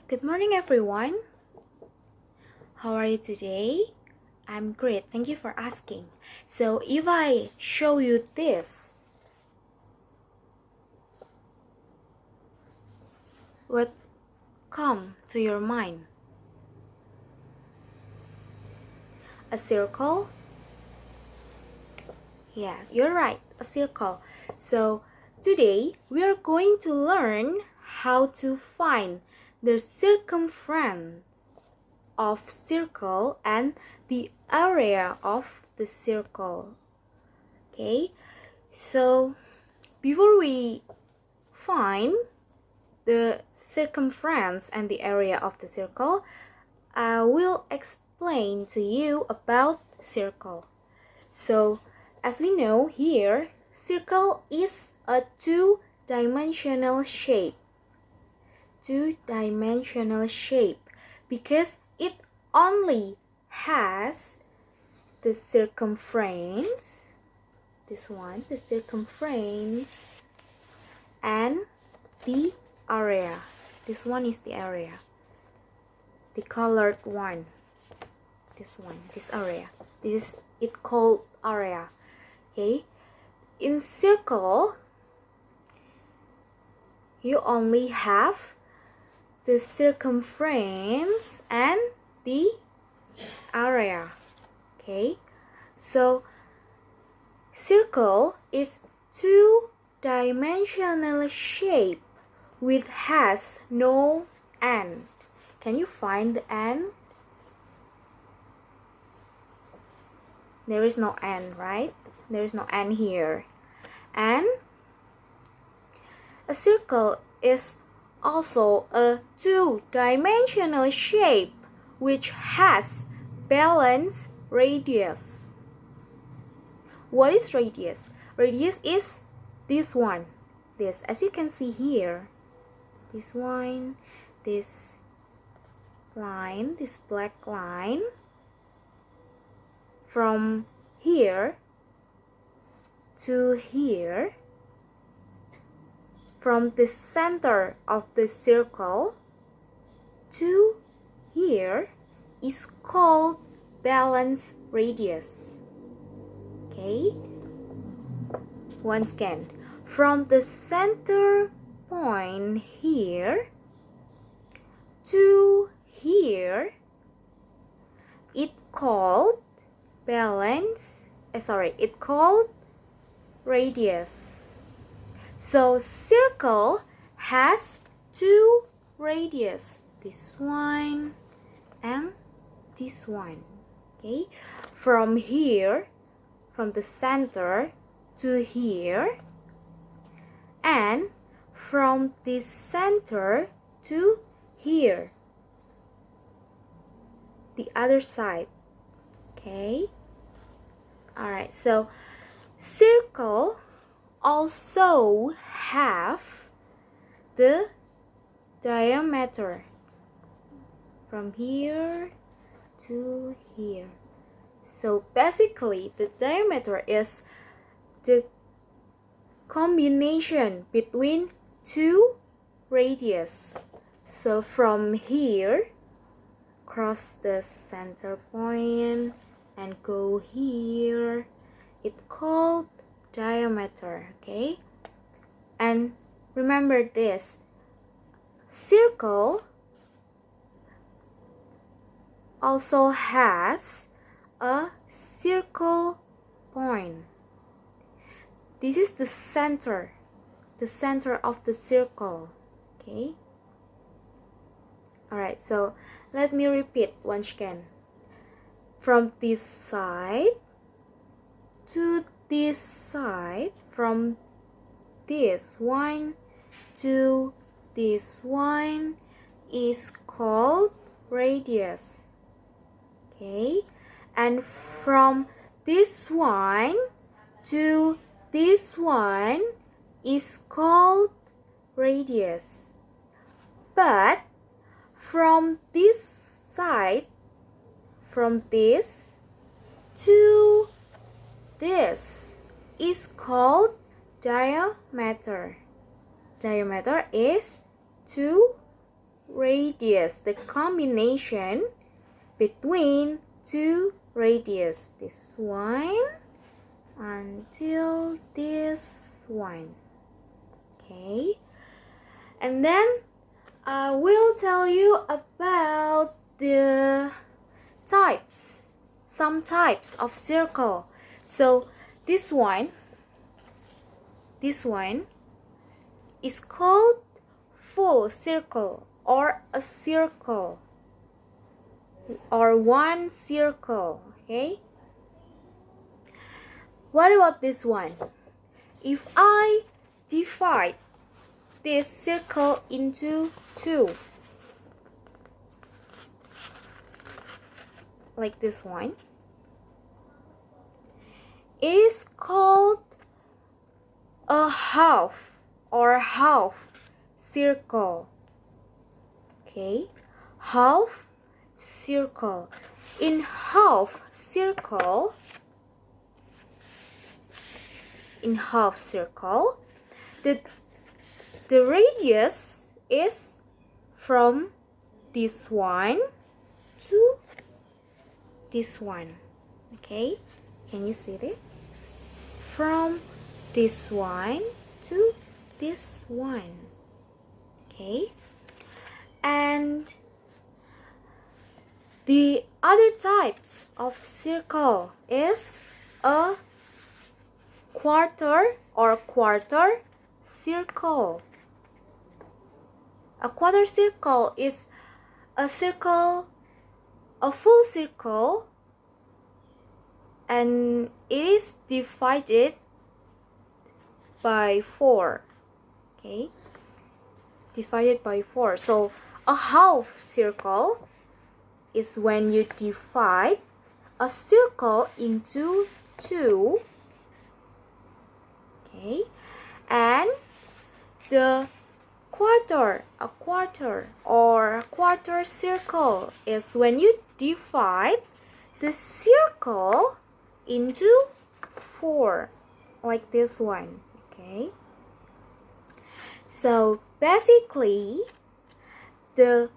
Good morning, everyone. How are you today? I'm great. Thank you for asking. So if I show you this, what come to your mind? A circle? Yeah, you're right. A circle. So today we are going to learn how to find the circumference of circle and the area of the circle. Okay, so before we find the circumference and the area of the circle, I will explain to you about circle. So as we know here, circle is a two-dimensional shape. Two-dimensional shape because it only has the circumference, this one, the circumference, and the area. This one is the area, the colored one. This one, this area. This is it called area. Okay, in circle, you only have the circumference and the area. Okay, so circle is two-dimensional shape which has no end. Can you find the end? There is no end, right? There is no end here. And a circle is also a two-dimensional shape which has balanced radius. What is radius? Radius is this one. This, as you can see here. This one, this line, this black line. From here to here. From the center of the circle to here is called balance radius. Okay, once again, from the center point here to here, it called it called radius. So circle has two radius, this one and this one. Okay, from here, from the center to here, and from this center to here, the other side. Okay, all right, so circle also have the diameter from here to here. So basically the diameter is the combination between two radius. So from here, cross the center point and go here, it's called diameter. Okay, and remember this, circle also has a circle point. This is the center of the circle. Okay, all right, so let me repeat once again. From this side to this side, from this one to this one is called radius. Okay, and from this one to this one is called radius. But from this side, from this to this is called diameter. Diameter is two radius, the combination between two radius, this one until this one. Okay, and then I will tell you about the types, some types of circle. So this one is called full circle, or a circle, or one circle. Okay, what about this one? If I divide this circle into two, like this one, it is called a half or half circle. Okay, half circle. In half circle, the radius is from this one to this one. Okay, can you see this? From this one to this one. Okay, and the other types of circle is a quarter or quarter circle. A quarter circle is a circle, a full circle, and it is divided by 4. Okay, divided by 4. So a half circle is when you divide a circle into 2. Okay, and the a quarter or a quarter circle is when you divide the circle into 4, like this one. Okay, so basically the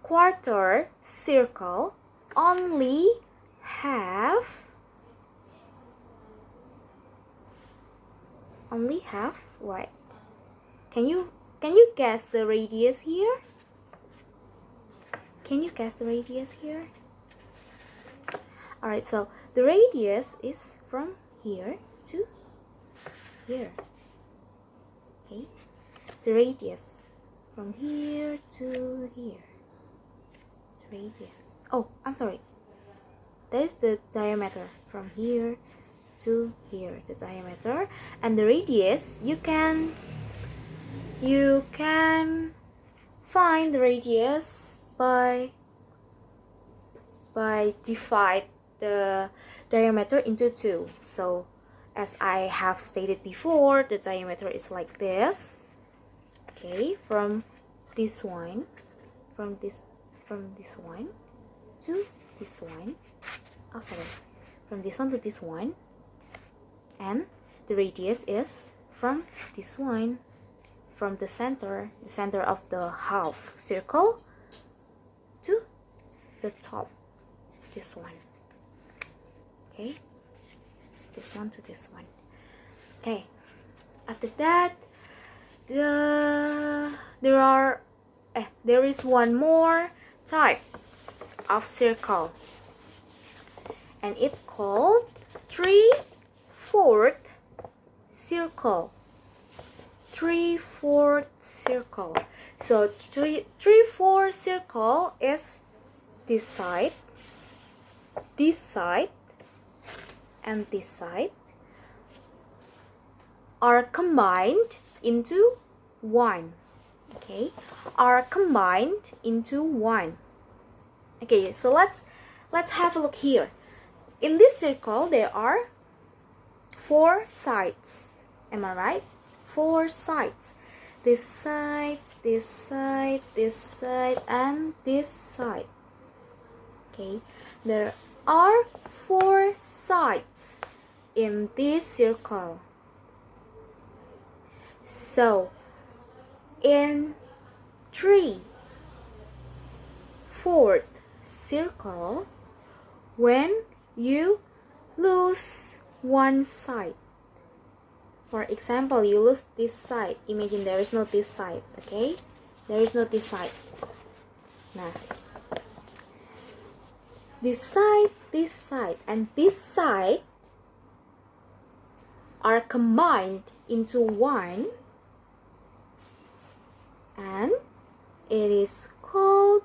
quarter circle only have what? Can you guess the radius here? Can you guess the radius here? Alright, so the radius is from here to here. Okay, the radius from here to here. The radius. Oh, I'm sorry. That is the diameter from here to here. The diameter, and the radius, you can find the radius by divide the diameter into 2. So as I have stated before, the diameter is like this. Okay, from this one to this one. Oh, sorry, from this one to this one, and the radius is from this one, from the center of the half circle to the top, this one. Okay, this one to this one. Okay, after that, there is one more type of circle, and it's called 3/4 circle. 3/4 circle. So 3/4 circle is this side, and this side are combined into 1. Okay, are combined into 1. Okay, so let's have a look here. In this circle, there are 4 sides. Am I right? 4 sides. This side, this side, this side, and this side. Okay, there are 4 sides in this circle. So in 3 3/4 circle when you lose one side. For example, you lose this side. Imagine there is no this side, okay? There is no this side. Nah. This side, and this side are combined into one, and it is called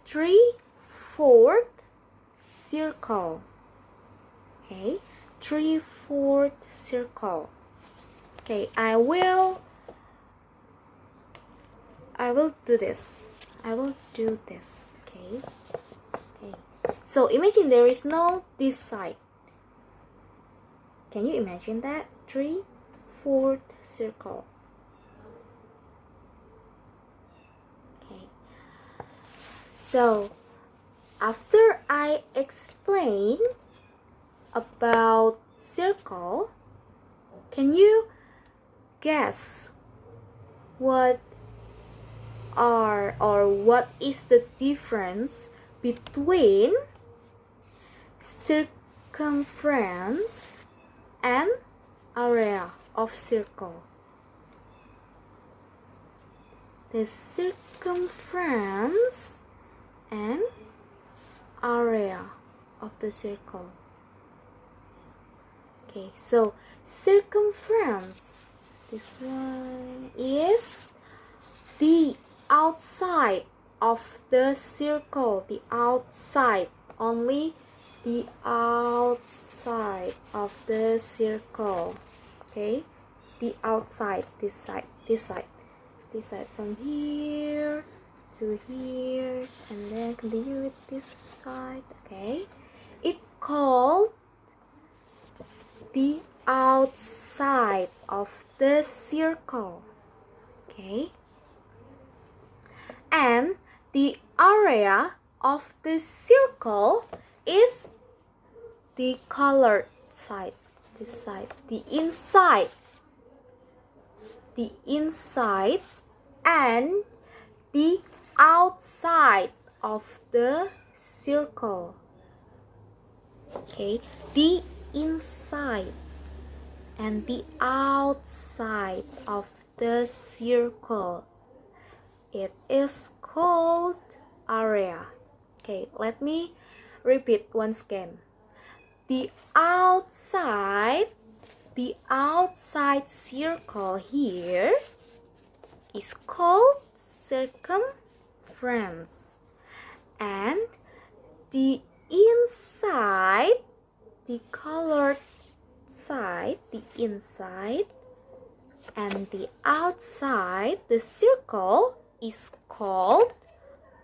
3/4 circle. Okay, 3/4 circle. Okay, I will do this. I will do this. Okay. Okay. So imagine there is no this side. Can you imagine that? 3/4 circle. Okay. So after I explain about circle, can you guess what is the difference between circumference and area of circle? The circumference and area of the circle. Okay, so circumference, this one is the outside of the circle, the outside, only the outside of the circle. Okay, the outside, this side, this side, this side, from here to here, and then continue with this side. Okay, it's called the outside of the circle. Okay, and the area of the circle is the colored side, this side, the inside and the outside of the circle. Okay, the inside and the outside of the circle, it is called area. Okay, let me repeat once again. The outside circle here is called circumference, and the inside, the colored side, the inside and the outside, the circle, is called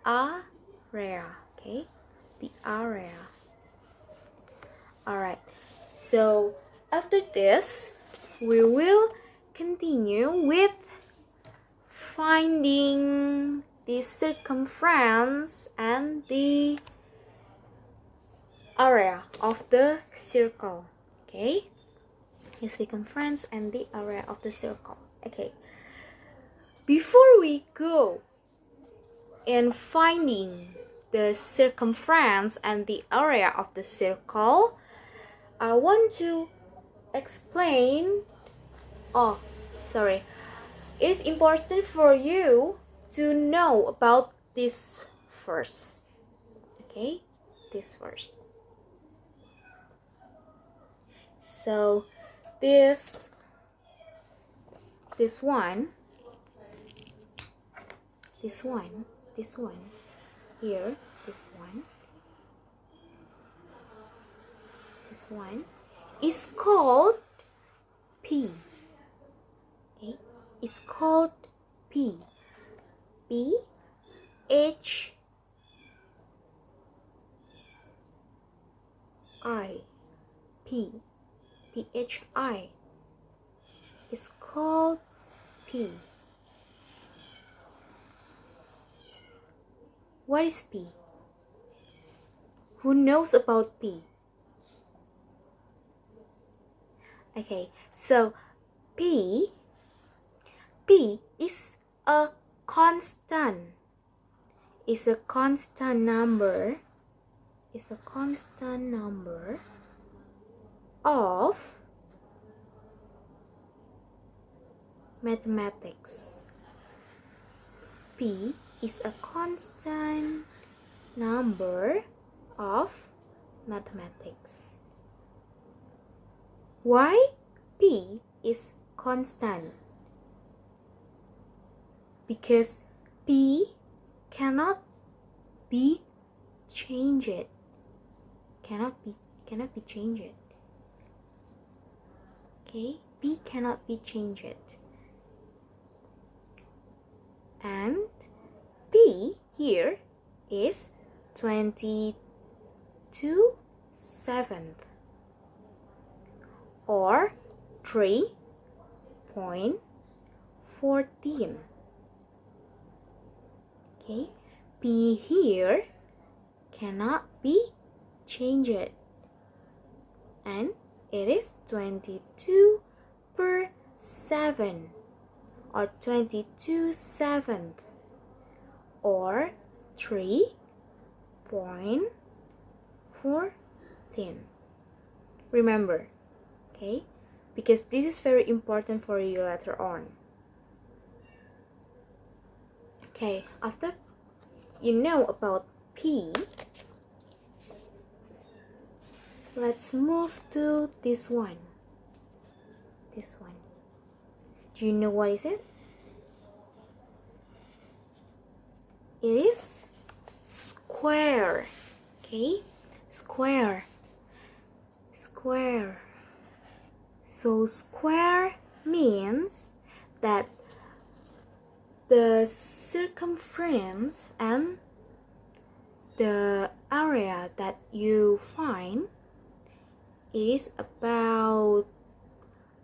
area. Okay, the area. Alright, so after this we will continue with finding the circumference and the area of the circle. Okay, the circumference and the area of the circle. Okay, before we go in finding the circumference and the area of the circle, I want to explain. It is important for you to know about this first. Okay, this first. So this one here, this one is called P. Okay, it's called P. P-H-I is called P. What is P? Who knows about P? Okay, so P is a constant. is a constant number of mathematics. P is a constant number of mathematics. Why P is constant? Because P cannot be changed. Cannot be changed. Okay, P cannot be changed. And P here is 22/7 or 3.14. Okay, P here cannot be changed, and it is 22/7 or 22/7 or 3.14. Remember, okay, because this is very important for you later on. Okay, after you know about P, let's move to this one. Do you know what is it? It is square. Okay, square. So square means that the circumference and the area that you find is about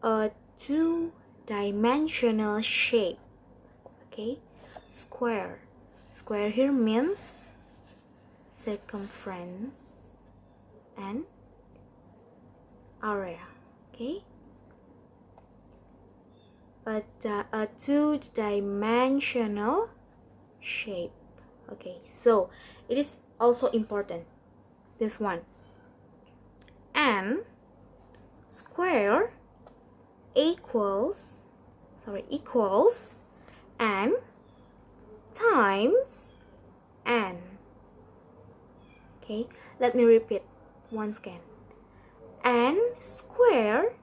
a two-dimensional shape. Okay, square here means circumference and area. Okay, but a two-dimensional shape. Okay, so it is also important, this one. And square equals n times n. Okay, let me repeat once again. N square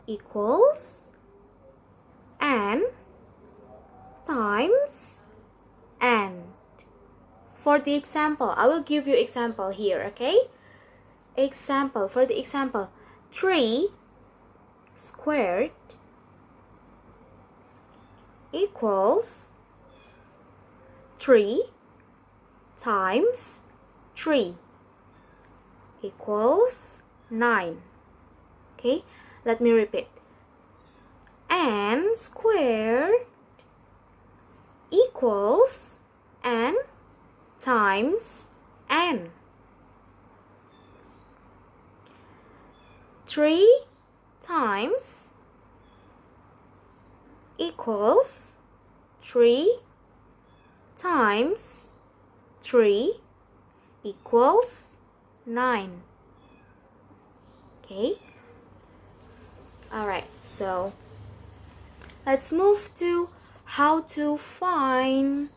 equals n times n. For the example, I will give you example here, okay? For the example, 3 squared equals 3 times 3 equals 9. Okay, let me repeat. N squared equals n times n. 3 times equals 3 times 3 equals 9. Okay, alright, so let's move to how to find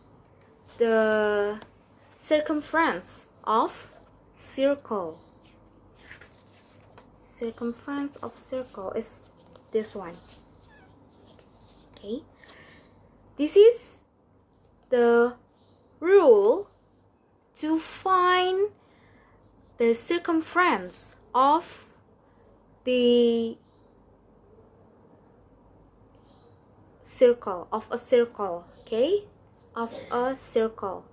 the circumference of circle. Circumference of circle is this one. Okay, this is the rule to find the circumference of the circle, of a circle. Okay, of a circle.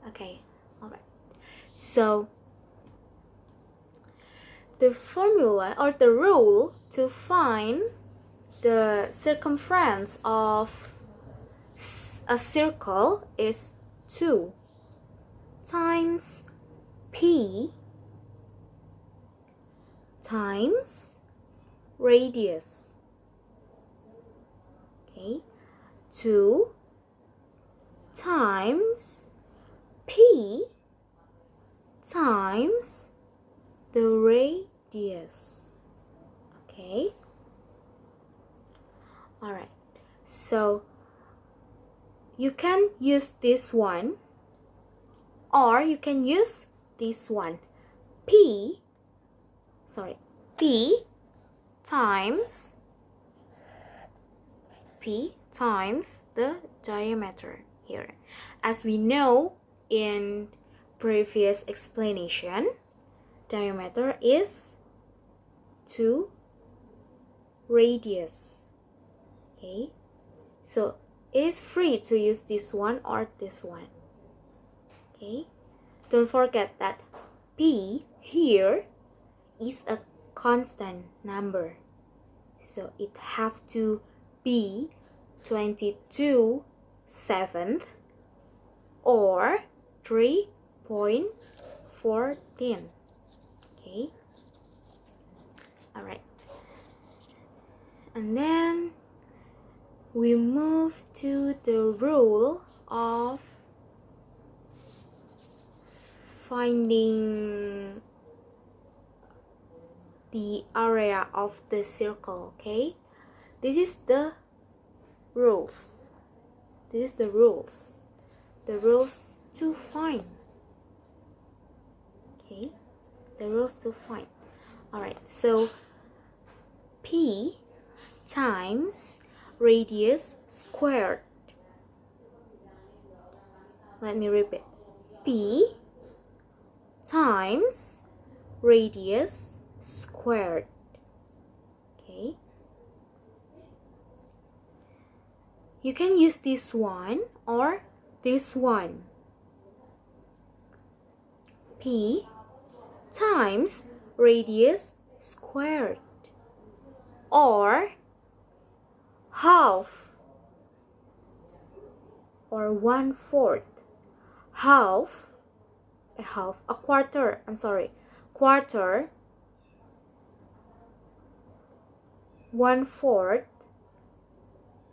Okay, alright, so the formula or the rule to find the circumference of a circle is 2 times P times radius. Okay, 2 times P times the radius. Okay. Alright. So you can use this one, or you can use this one. P times the diameter here. As we know in previous explanation, diameter is to radius. Okay, so it is free to use this one or this one. Okay, don't forget that P here is a constant number, so it have to be 22/7 or 3.14. Okay, alright, and then we move to the rule of finding the area of the circle. Okay, this is the rules. This is the rules to find. Okay, the rules to find. Alright, so P times radius squared. Let me repeat. P times radius squared. Okay, you can use this one or this one. P times radius squared, or half or 1/4, a quarter, quarter, 1/4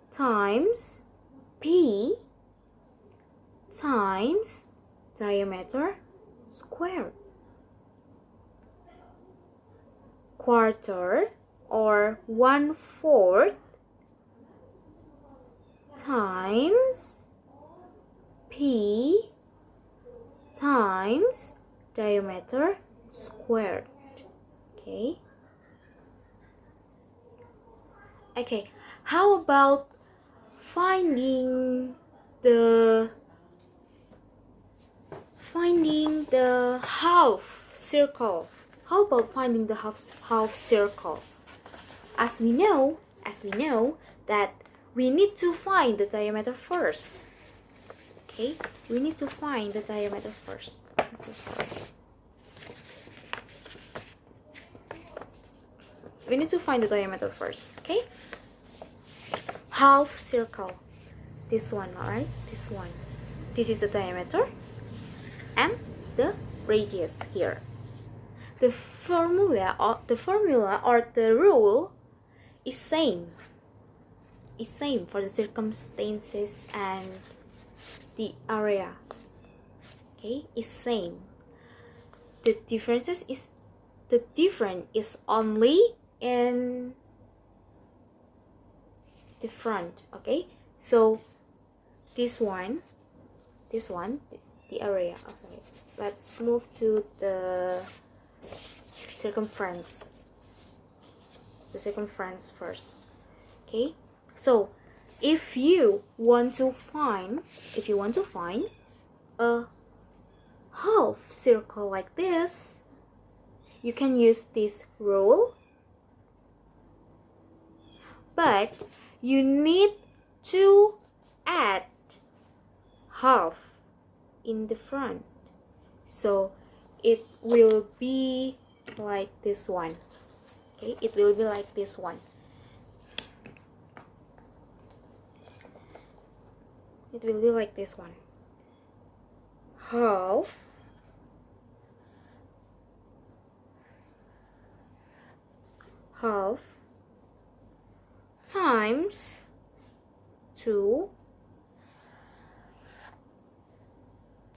times P times diameter squared. Quarter or 1/4 times P times diameter squared. Okay. Okay, how about finding the half circle? How about finding the half circle? As we know that we need to find the diameter first. Okay, we need to find the diameter first. I'm so sorry. We need to find the diameter first. Okay, half circle, this one, alright, this one, this is the diameter and the radius here. The formula or the rule is same for the circumstances and the area. Okay, is same. The difference is only in the front. Okay, so this one, the area. Okay, let's move to the circumference. The circumference first. Okay, so if you want to find a half circle like this, you can use this rule, but you need to add half in the front, so it will be like this one. Okay, it will be like this one. It will be like this one. Half times 2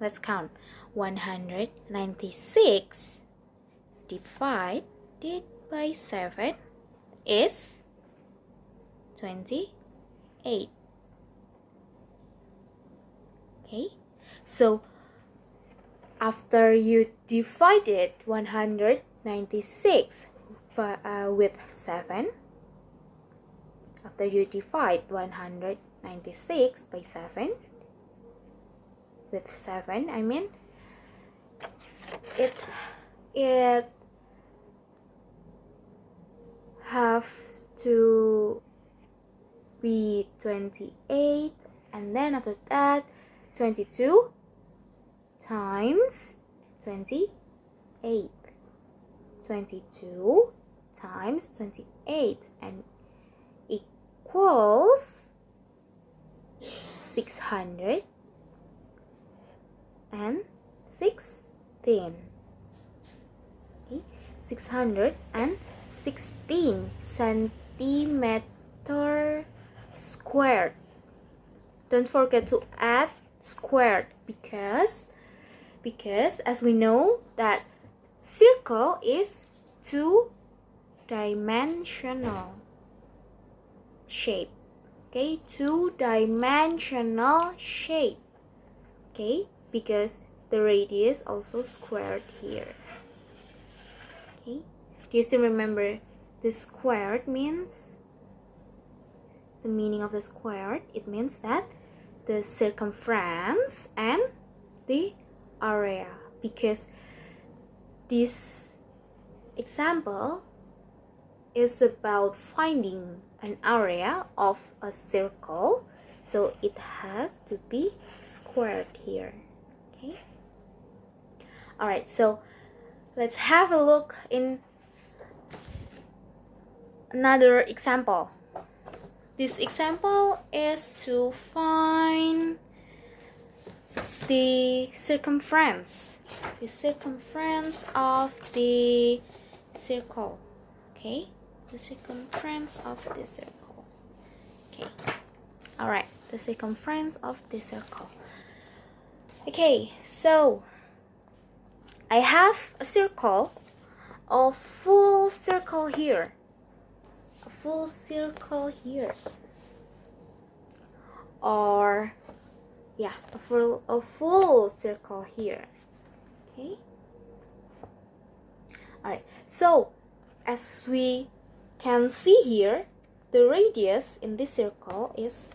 Let's count. 196 divided by 7 is 28. Okay, so after you divided 196 with 7, after you divide 196 by 7 with 7, I mean, it have to be 28, and then after that 22 times 28, 22 times 28, and equals 616 okay? 616 centimeter squared. Don't forget to add squared because as we know that circle is two-dimensional shape. Okay, two-dimensional shape. Okay, because the radius also squared here. Okay, do you still remember the squared means? The meaning of the squared, it means that the circumference and the area, because this example is about finding an area of a circle, so it has to be squared here. Okay, all right, so let's have a look in another example. This example is to find the circumference of the circle. Okay, the circumference of the circle. Okay, all right, the circumference of the circle. Okay, so I have a circle, a full circle here, a full circle here, or yeah, a full circle here. Okay, all right, so as we can see here, the radius in this circle is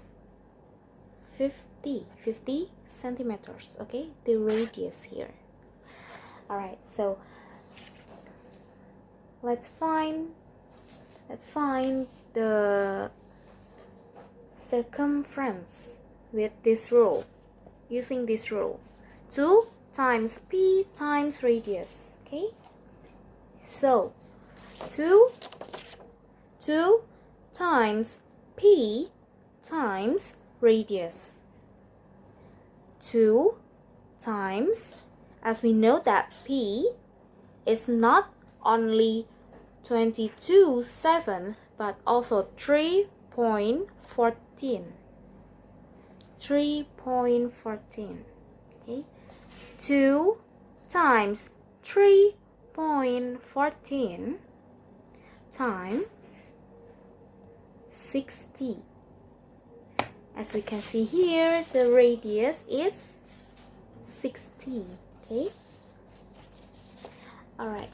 50 centimeters. Okay, the radius here. All right, so let's find the circumference with this rule, using this rule. 2 times p times radius. Okay, so 2 times p times radius. 2 times, as we know that p is not only 22.7 but also 3.14. 3.14. Okay, 2 times 3.14 times 60. As we can see here, the radius is 60. Okay, all right,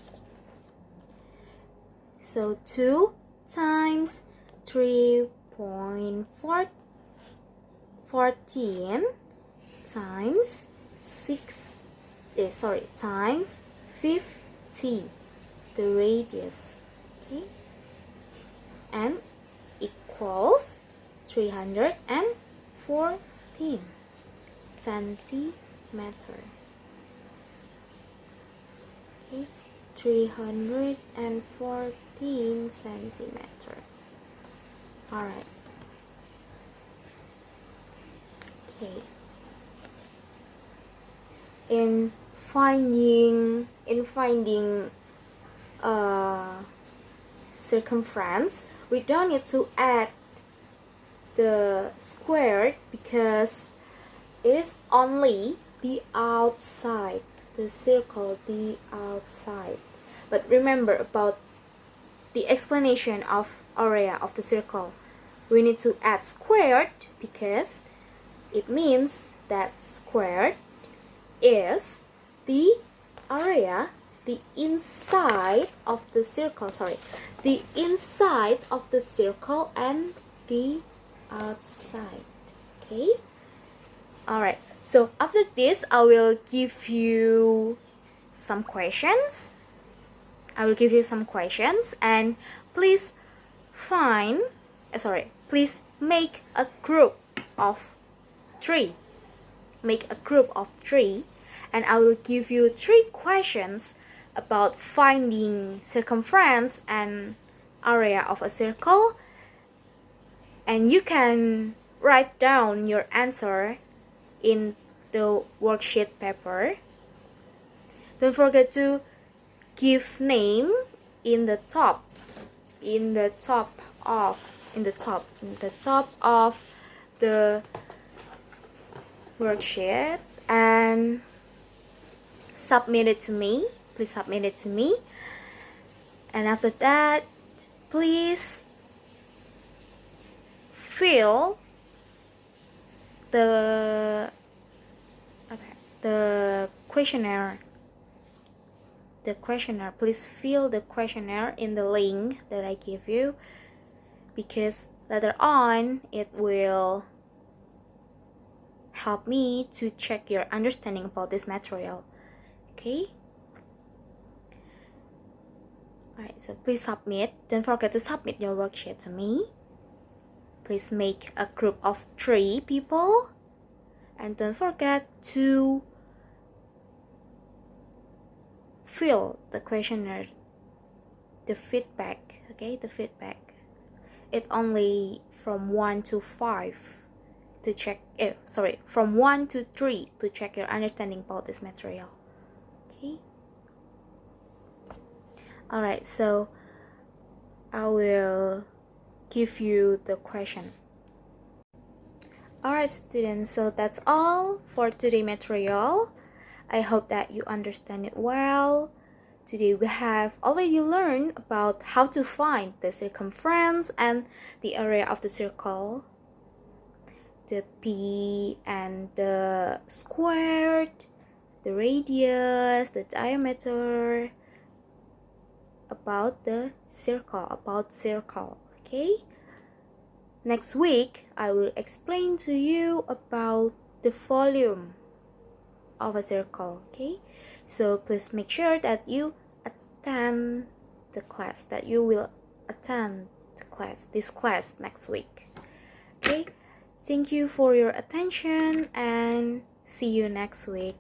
so 2 times 3.14 times times 50, the radius. Okay, and equals 314 centimeter. Okay, 314 centimeters. All right. Okay. In finding circumference, we don't need to add the square because it is only the outside, the circle, the outside. But remember about the explanation of area of the circle. We need to add squared because it means that squared is the area, the inside of the circle, the inside of the circle and the outside. Okay? Alright, so after this, I will give you some questions. And please please make a group of 3. And I will give you 3 questions about finding circumference and area of a circle. And you can write down your answer in the worksheet paper. Don't forget to give name in the top of the worksheet and submit it to me. Please submit it to me. And after that, please fill the questionnaire. Please fill the questionnaire in the link that I give you, because later on it will help me to check your understanding about this material. Okay? Alright, so please submit. Don't forget to submit your worksheet to me. Please make a group of 3 people. And don't forget to fill the questionnaire, the feedback. Okay, the feedback. It only from 1 to 5 to check, from 1 to 3 to check your understanding about this material. Okay. Alright, so I will give you the question. Alright students, so that's all for today's material. I hope that you understand it well. Today we have already learned about how to find the circumference and the area of the circle, the P and the squared, the radius, the diameter, about the circle, okay? Next week, I will explain to you about the volume of a circle, okay? So please make sure that you attend the class, this class next week, okay? Thank you for your attention and see you next week.